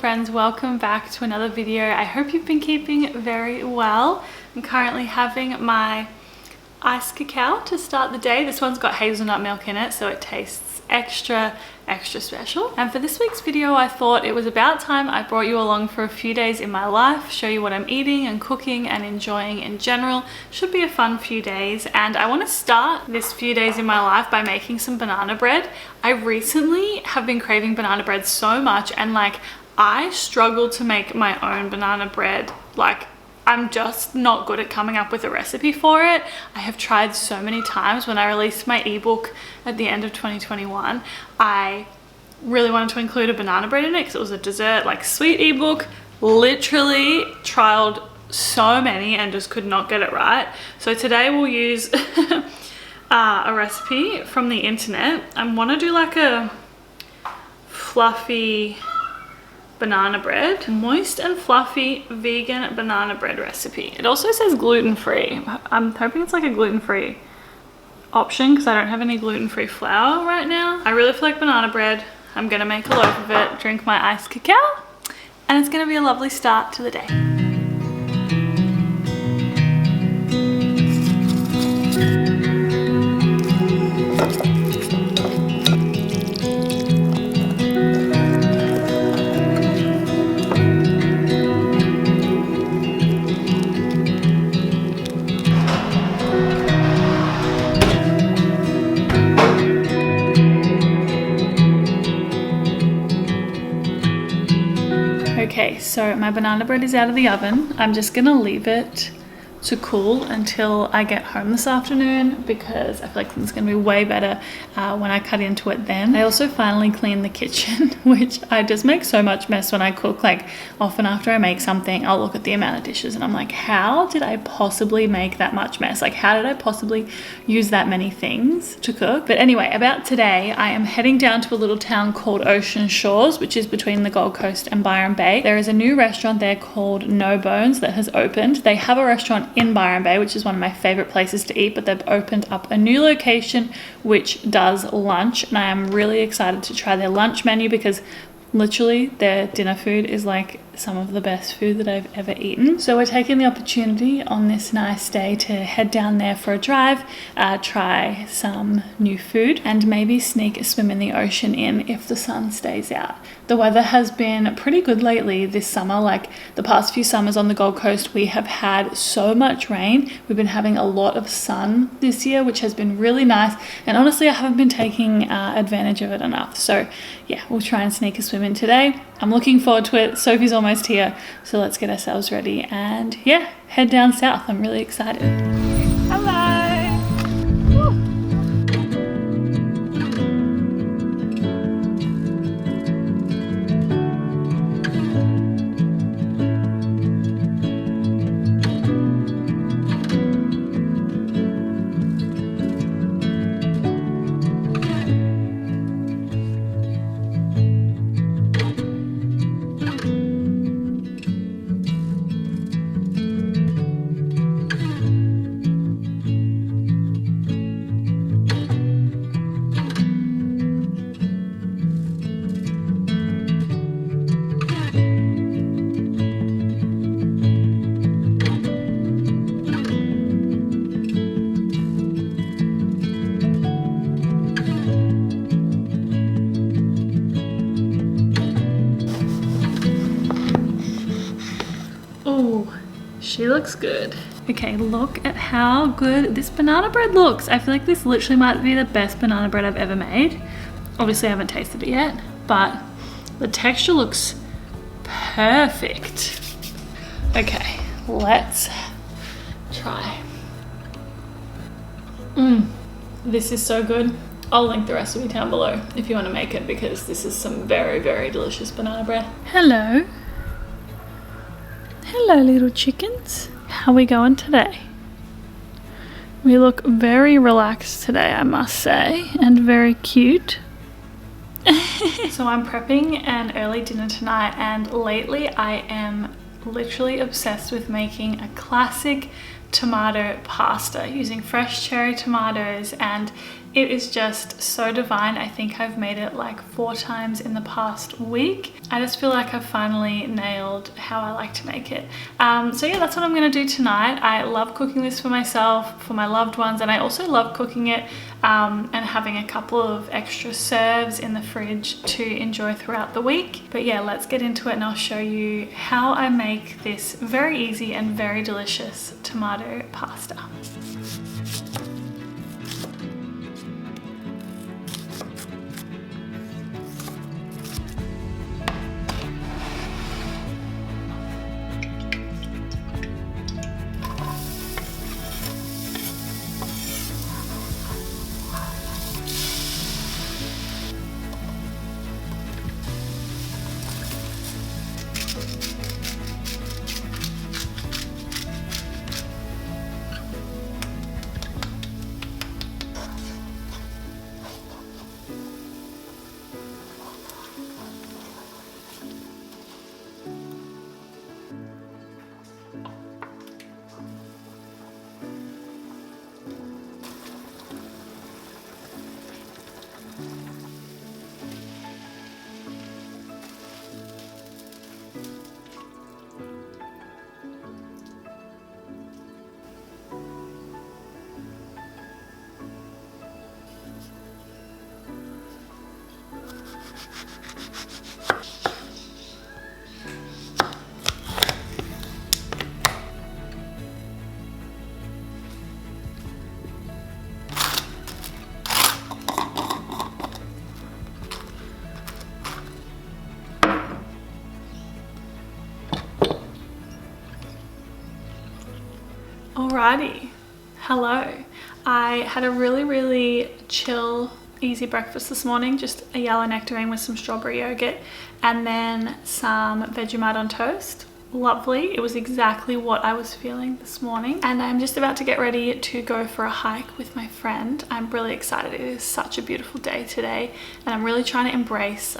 friends, welcome back to another video. I hope you've been keeping very well. I'm currently having my iced cacao to start the day. This one's got hazelnut milk in it, so it tastes extra special. And for this week's video, I thought it was about time I brought you along for a few days in my life, show you what I'm eating and cooking and enjoying in general. Should be a fun few days, and I want to start this few days in my life by making some banana bread. I recently have been craving banana bread so much, and like I struggle to make my own banana bread. Like, I'm just not good at coming up with a recipe for it. I have tried so many times. When I released my ebook at the end of 2021, I really wanted to include a banana bread in it because it was a dessert, like sweet ebook. Literally trialed so many and just could not get it right. So today we'll use a recipe from the internet. I want to do like a fluffy banana bread, moist and fluffy vegan banana bread recipe. It also says gluten-free. I'm hoping it's like a gluten-free option because I don't have any gluten-free flour right now. I really feel like banana bread. I'm gonna make a loaf of it, drink my iced cacao, and it's gonna be a lovely start to the day. Okay, so my banana bread is out of the oven. I'm just gonna leave it to cool until I get home this afternoon because I feel like it's gonna be way better when I cut into it then. I also finally cleaned the kitchen, which I just make so much mess when I cook. Like often after I make something, I'll look at the amount of dishes and I'm like, how did I possibly make that much mess? Like, how did I possibly use that many things to cook? But anyway, about today, I am heading down to a little town called Ocean Shores, which is between the Gold Coast and Byron Bay. There is a new restaurant there called No Bones that has opened. They have a restaurant in Byron Bay, which is one of my favorite places to eat, but they've opened up a new location which does lunch, and I am really excited to try their lunch menu because literally their dinner food is like some of the best food that I've ever eaten. So we're taking the opportunity on this nice day to head down there for a drive, try some new food, and maybe sneak a swim in the ocean if the sun stays out. The weather has been pretty good lately this summer. Like the past few summers on the Gold Coast, we have had so much rain. We've been having a lot of sun this year, which has been really nice. And honestly, I haven't been taking advantage of it enough. So yeah, we'll try and sneak a swim in today. I'm looking forward to it. Sophie's almost here, so let's get ourselves ready and yeah, head down south. I'm really excited. Hello. She looks good. Okay, look at how good this banana bread looks. I feel like this literally might be the best banana bread I've ever made. Obviously I haven't tasted it yet, but the texture looks perfect. Okay, let's try. This is so good. I'll link the recipe down below if you want to make it because this is some very delicious banana bread. Hello. Hello little chickens. How are we going today? We look very relaxed today, I must say, and very cute. So I'm prepping an early dinner tonight, and lately I am literally obsessed with making a classic tomato pasta using fresh cherry tomatoes and It is just so divine. I think I've made it like 4 times in the past week. I just feel like I've finally nailed how I like to make it. So yeah, that's what I'm gonna do tonight. I love cooking this for myself, for my loved ones, and I also love cooking it and having a couple of extra serves in the fridge to enjoy throughout the week. But yeah, let's get into it and I'll show you how I make this very easy and very delicious tomato pasta. Alrighty, hello. I had a really chill, easy breakfast this morning, just a yellow nectarine with some strawberry yogurt and then some Vegemite on toast. Lovely. It was exactly what I was feeling this morning. And I'm just about to get ready to go for a hike with my friend. I'm really excited. It is such a beautiful day today and I'm really trying to embrace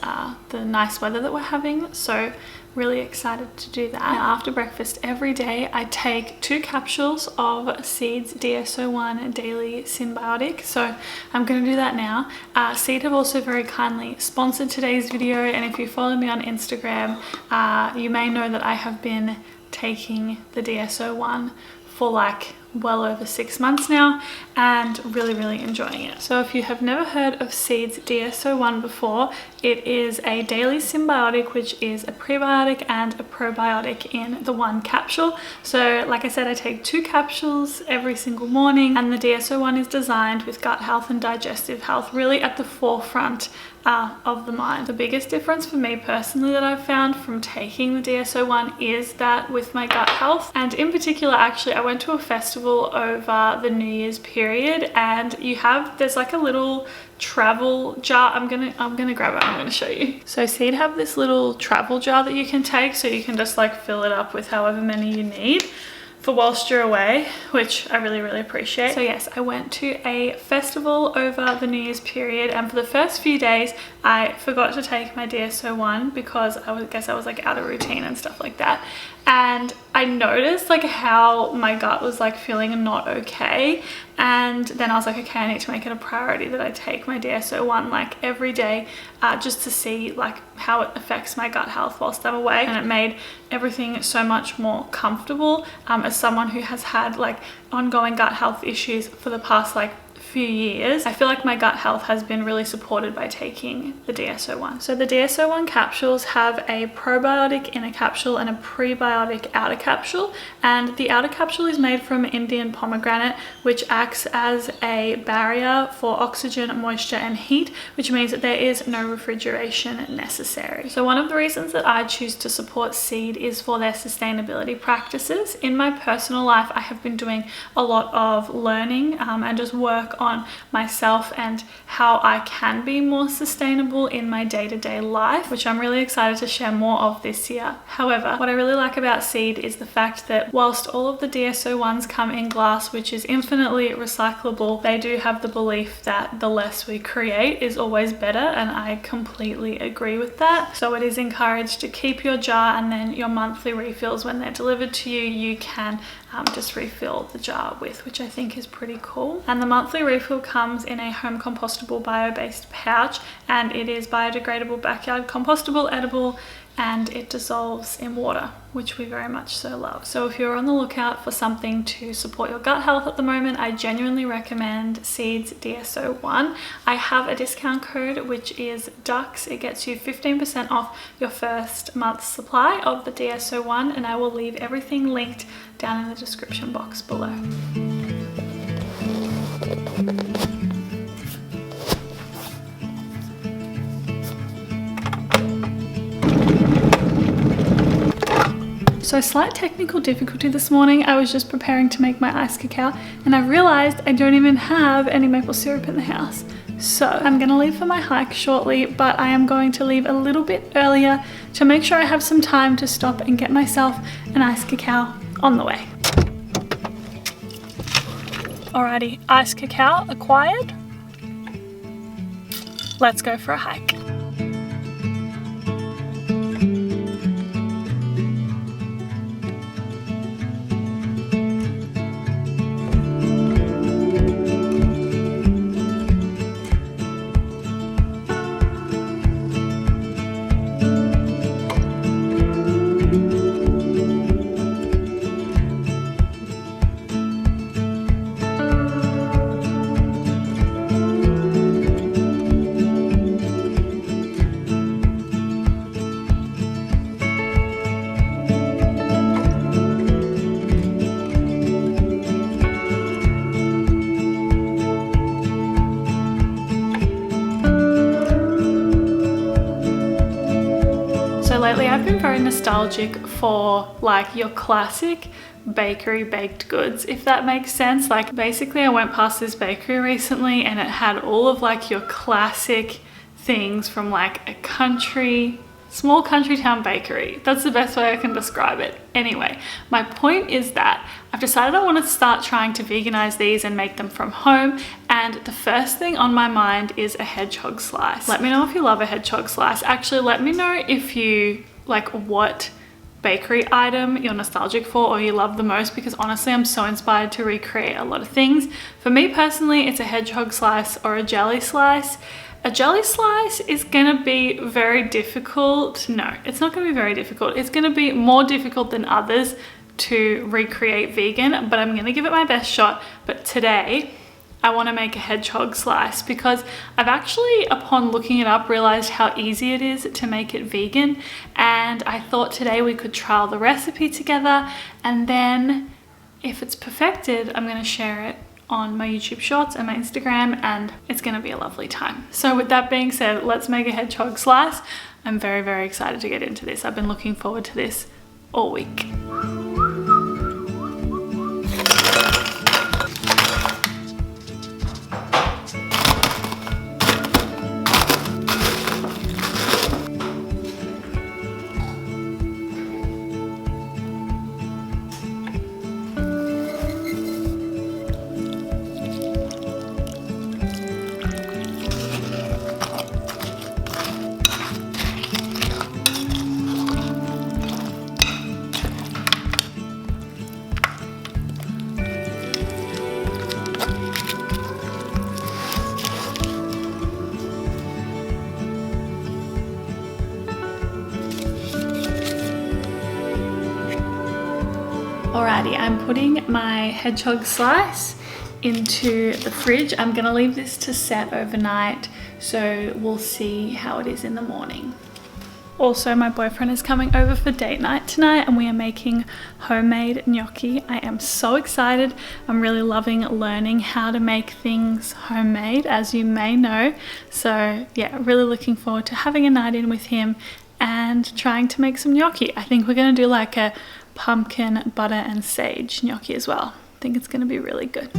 the nice weather that we're having. So really excited to do that. Now, after breakfast every day I take 2 capsules of Seed's DS-01 Daily Synbiotic, so I'm going to do that now. Seed have also very kindly sponsored today's video, and if you follow me on Instagram you may know that I have been taking the DS-01 for like well over 6 months now and really enjoying it. So if you have never heard of Seed's DS-01 before, it is a daily symbiotic, which is a prebiotic and a probiotic in the one capsule. So like I said, I take 2 capsules every single morning, and the DS-01 is designed with gut health and digestive health really at the forefront of the mind. The biggest difference for me personally that I've found from taking the DS-01 is that with my gut health, and in particular actually I went to a festival over the New Year's period, and there's like a little travel jar. I'm gonna grab it, I'm gonna show you. So Seed have this little travel jar that you can take, so you can just like fill it up with however many you need for whilst you're away, which I really appreciate. So yes, I went to a festival over the New Year's period, and for the first few days I forgot to take my DS-01 because I guess I was like out of routine and stuff like that. And I noticed like how my gut was like feeling not okay, and then I was like, okay, I need to make it a priority that I take my DS-01 like every day, just to see like how it affects my gut health whilst I'm away. And it made everything so much more comfortable. As someone who has had like ongoing gut health issues for the past like few years, I feel like my gut health has been really supported by taking the DS-01. So the DS-01 capsules have a probiotic inner capsule and a prebiotic outer capsule, and the outer capsule is made from Indian pomegranate, which acts as a barrier for oxygen, moisture and heat, which means that there is no refrigeration necessary. So one of the reasons that I choose to support Seed is for their sustainability practices. In my personal life, I have been doing a lot of learning and just work on myself and how I can be more sustainable in my day-to-day life, which I'm really excited to share more of this year. However, what I really like about Seed is the fact that whilst all of the DS-01s come in glass, which is infinitely recyclable, they do have the belief that the less we create is always better, and I completely agree with that. So it is encouraged to keep your jar, and then your monthly refills, when they're delivered to you, you can just refill the jar with, which I think is pretty cool. And the monthly refill comes in a home compostable bio-based pouch, and it is biodegradable, backyard compostable, edible, and it dissolves in water, which we very much so love. So if you're on the lookout for something to support your gut health at the moment, I genuinely recommend Seeds DSO1. I have a discount code, which is DUCKS. It gets you 15% off your first month's supply of the DSO1, and I will leave everything linked down in the description box below. So slight technical difficulty this morning. I was just preparing to make my iced cacao and I realized I don't even have any maple syrup in the house. So I'm gonna leave for my hike shortly, but I am going to leave a little bit earlier to make sure I have some time to stop and get myself an iced cacao on the way. Alrighty, iced cacao acquired. Let's go for a hike. Lately I've been very nostalgic for like your classic bakery baked goods, if that makes sense. Like basically I went past this bakery recently and it had all of like your classic things from like a small country town bakery. That's the best way I can describe it. Anyway, my point is that I've decided I want to start trying to veganize these and make them from home, and the first thing on my mind is a hedgehog slice. Let me know if you love a hedgehog slice. Actually, let me know if you like what bakery item you're nostalgic for or you love the most, because honestly I'm so inspired to recreate a lot of things. For me personally, it's a hedgehog slice or a jelly slice. A jelly slice is gonna be very difficult. No, it's not gonna be very difficult. It's gonna be more difficult than others to recreate vegan, but I'm gonna give it my best shot. But today, I wanna make a hedgehog slice because I've actually, upon looking it up, realized how easy it is to make it vegan. And I thought today we could trial the recipe together, and then if it's perfected, I'm gonna share it on my YouTube shorts and my Instagram, and it's gonna be a lovely time. So with that being said, let's make a hedgehog slice. I'm very, very excited to get into this. I've been looking forward to this all week. Alrighty, I'm putting my hedgehog slice into the fridge. I'm gonna leave this to set overnight, so we'll see how it is in the morning. Also, my boyfriend is coming over for date night tonight and we are making homemade gnocchi. I am so excited. I'm really loving learning how to make things homemade, as you may know. So yeah, really looking forward to having a night in with him and trying to make some gnocchi. I think we're gonna do like a pumpkin, butter and sage gnocchi as well. I think it's gonna be really good.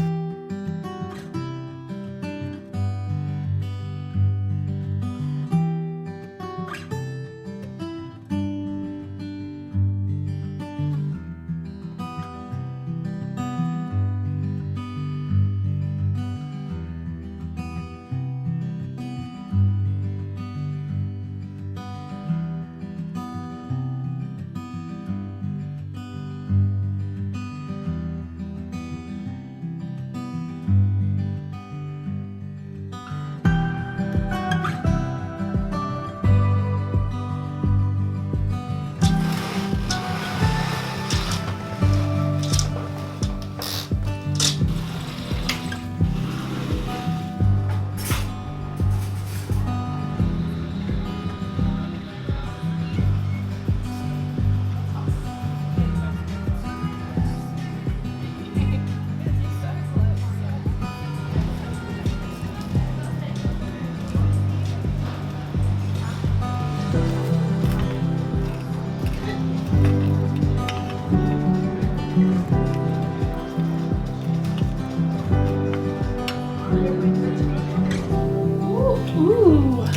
Ooh.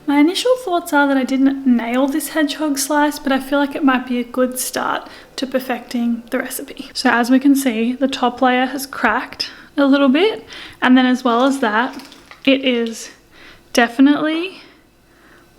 My initial thoughts are that I didn't nail this hedgehog slice, but I feel like it might be a good start to perfecting the recipe. So as we can see, the top layer has cracked a little bit, and then as well as that, it is definitely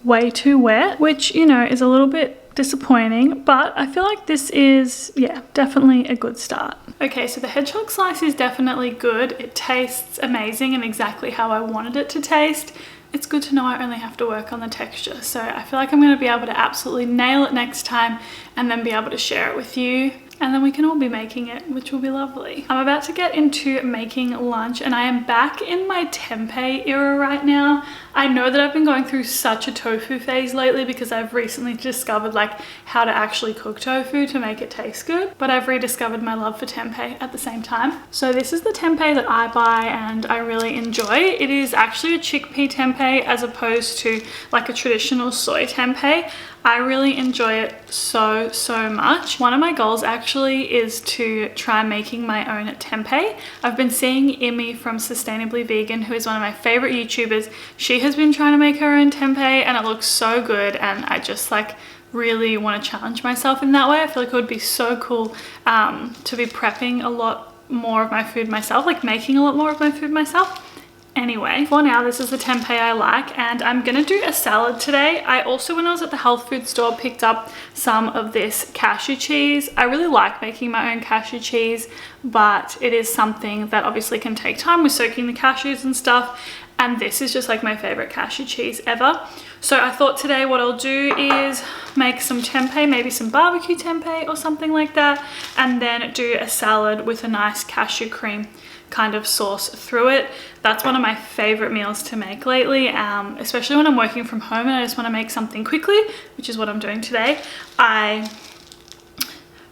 way too wet, which, you know, is a little bit disappointing, but I feel like this is, yeah, definitely a good start. Okay, so the hedgehog slice is definitely good. It tastes amazing and exactly how I wanted it to taste. It's good to know I only have to work on the texture. So I feel like I'm going to be able to absolutely nail it next time and then be able to share it with you. And then we can all be making it, which will be lovely. I'm about to get into making lunch and I am back in my tempeh era right now. I know that I've been going through such a tofu phase lately because I've recently discovered like how to actually cook tofu to make it taste good, but I've rediscovered my love for tempeh at the same time. So this is the tempeh that I buy and I really enjoy. It is actually a chickpea tempeh as opposed to like a traditional soy tempeh. I really enjoy it so much. One of my goals actually is to try making my own tempeh. I've been seeing Imi from Sustainably Vegan, who is one of my favorite YouTubers. She has been trying to make her own tempeh and it looks so good, and I just like really want to challenge myself in that way. I feel like it would be so cool to be prepping a lot more of my food myself, like making a lot more of my food myself. Anyway, for now, this is the tempeh I like, and I'm gonna do a salad today. I also, when I was at the health food store, picked up some of this cashew cheese. I really like making my own cashew cheese, but it is something that obviously can take time with soaking the cashews and stuff, and this is just like my favorite cashew cheese ever. So I thought today what I'll do is make some tempeh, maybe some barbecue tempeh or something like that, and then do a salad with a nice cashew cream kind of sauce through it. That's one of my favorite meals to make lately, especially when I'm working from home and I just want to make something quickly, which is what I'm doing today. I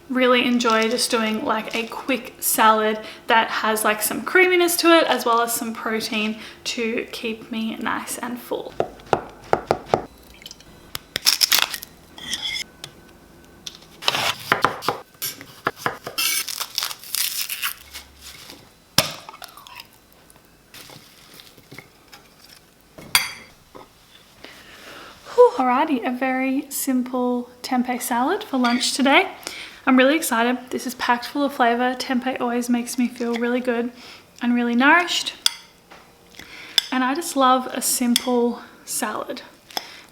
really enjoy just doing like a quick salad that has like some creaminess to it as well as some protein to keep me nice and full. Alrighty, a very simple tempeh salad for lunch today. I'm really excited. This is packed full of flavor. Tempeh always makes me feel really good and really nourished. And I just love a simple salad.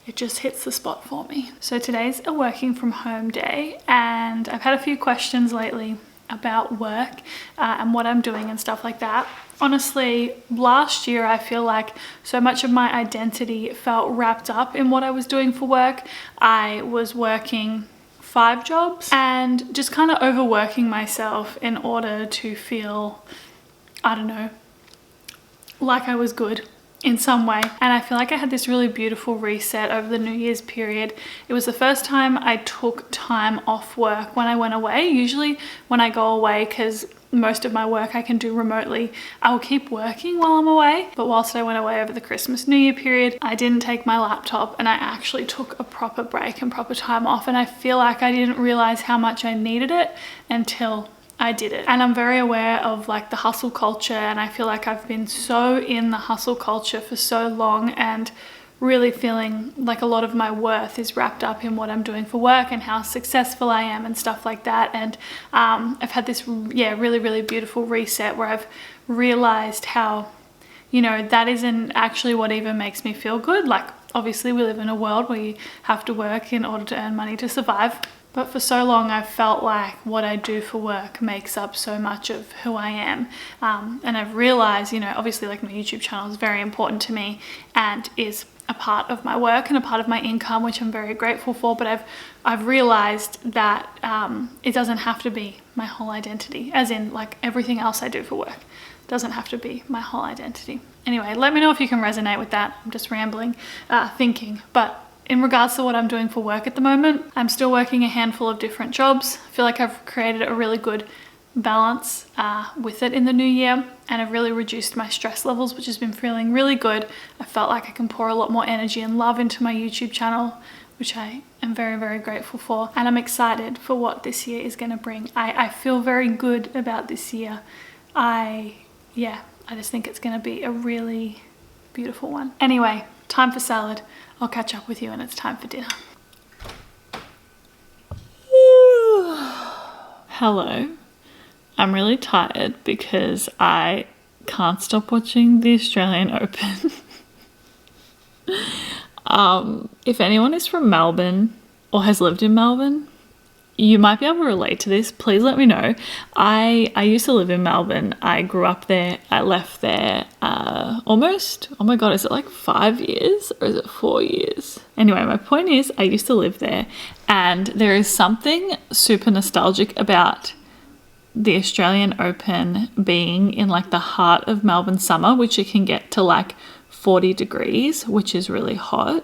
It just hits the spot for me. So today's a working from home day, and I've had a few questions lately about work and what I'm doing and stuff like that. Honestly, last year I feel like so much of my identity felt wrapped up in what I was doing for work. I was working 5 jobs and just kind of overworking myself in order to feel, I don't know, like I was good in some way. And I feel like I had this really beautiful reset over the New Year's period. It was the first time I took time off work when I went away. Usually when I go away, because most of my work I can do remotely, I will keep working while I'm away. But whilst I went away over the Christmas New Year period, I didn't take my laptop and I actually took a proper break and proper time off. And I feel like I didn't realize how much I needed it until I did it. And I'm very aware of like the hustle culture, and I feel like I've been so in the hustle culture for so long and really feeling like a lot of my worth is wrapped up in what I'm doing for work and how successful I am and stuff like that. And I've had this really beautiful reset where I've realized how, you know, that isn't actually what even makes me feel good. Like obviously we live in a world where you have to work in order to earn money to survive. But for so long, I've felt like what I do for work makes up so much of who I am. And I've realized, you know, obviously like my YouTube channel is very important to me and is a part of my work and a part of my income, which I'm very grateful for. But I've realized that it doesn't have to be my whole identity, as in like everything else I do for work doesn't have to be my whole identity. Anyway, let me know if you can resonate with that. I'm just rambling, thinking. But in regards to what I'm doing for work at the moment, I'm still working a handful of different jobs. I feel like I've created a really good balance with it in the new year, and I've really reduced my stress levels, which has been feeling really good. I felt like I can pour a lot more energy and love into my YouTube channel which I am very, very grateful for. And I'm excited for what this year is going to bring. I feel very good about this year. I just think it's going to be a really beautiful one. Anyway, time for salad. I'll catch up with you when it's time for dinner. Hello. I'm really tired because I can't stop watching the Australian Open. If anyone is from Melbourne or has lived in Melbourne, you might be able to relate to this. Please let me know. I used to live in Melbourne. I grew up there. I left there almost, oh my god, is it like 5 years or is it 4 years? Anyway, my point is I used to live there, and there is something super nostalgic about the Australian Open being in like the heart of Melbourne summer, which it can get to like 40 degrees, which is really hot,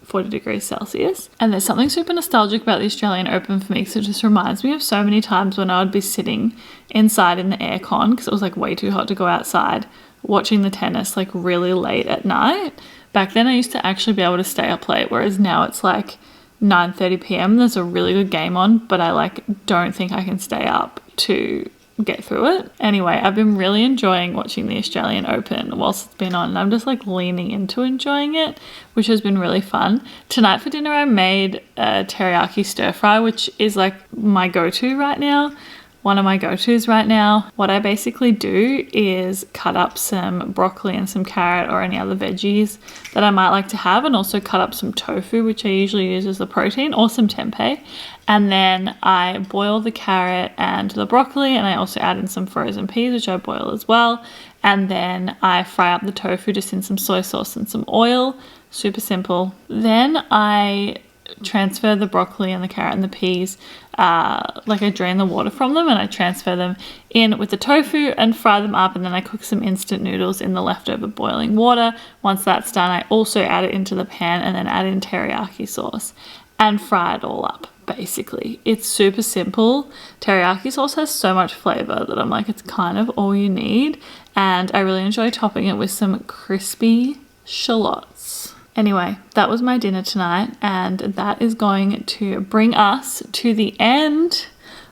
40 degrees Celsius. And there's something super nostalgic about the Australian Open for me, because it just reminds me of so many times when I would be sitting inside in the aircon because it was like way too hot to go outside, watching the tennis like really late at night. Back then I used to actually be able to stay up late, whereas now it's like 9:30 p.m. There's a really good game on, but I like don't think I can stay up to get through it. Anyway, I've been really enjoying watching the Australian Open whilst it's been on, and I'm just like leaning into enjoying it, which has been really fun. Tonight for dinner I made a teriyaki stir fry, which is like my go-to right now. One of my go-tos right now. What I basically do is cut up some broccoli and some carrot or any other veggies that I might like to have, and also cut up some tofu, which I usually use as the protein, or some tempeh. And then I boil the carrot and the broccoli, and I also add in some frozen peas, which I boil as well. And then I fry up the tofu just in some soy sauce and some oil. Super simple. Then I transfer the broccoli and the carrot and the peas, like I drain the water from them and I transfer them in with the tofu and fry them up, and then I cook some instant noodles in the leftover boiling water. Once that's done, I also add it into the pan and then add in teriyaki sauce and fry it all up. Basically, it's super simple. Teriyaki sauce has so much flavor that I'm like, it's kind of all you need, and I really enjoy topping it with some crispy shallots. Anyway, that was my dinner tonight, and that is going to bring us to the end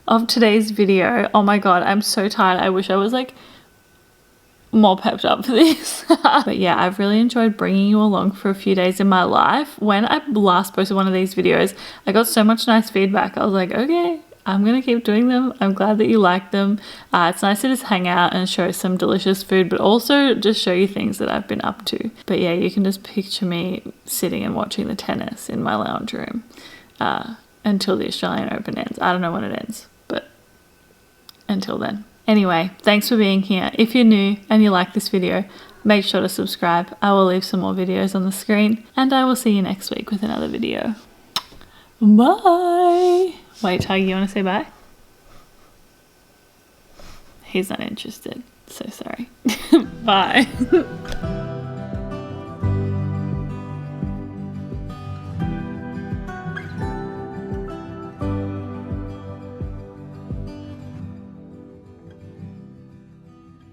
of today's video. Oh my god, I'm so tired. I wish I was like more pepped up for this. But yeah, I've really enjoyed bringing you along for a few days in my life. When I last posted one of these videos, I got so much nice feedback. I was like, okay, I'm gonna keep doing them. I'm glad that you like them. It's nice to just hang out and show some delicious food, but also just show you things that I've been up to. But yeah, you can just picture me sitting and watching the tennis in my lounge room until the Australian Open ends. I don't know when it ends, but until then. Anyway, thanks for being here. If you're new and you like this video, make sure to subscribe. I will leave some more videos on the screen, and I will see you next week with another video. Bye! Wait, Tiger, you want to say bye? He's not interested, so sorry. Bye.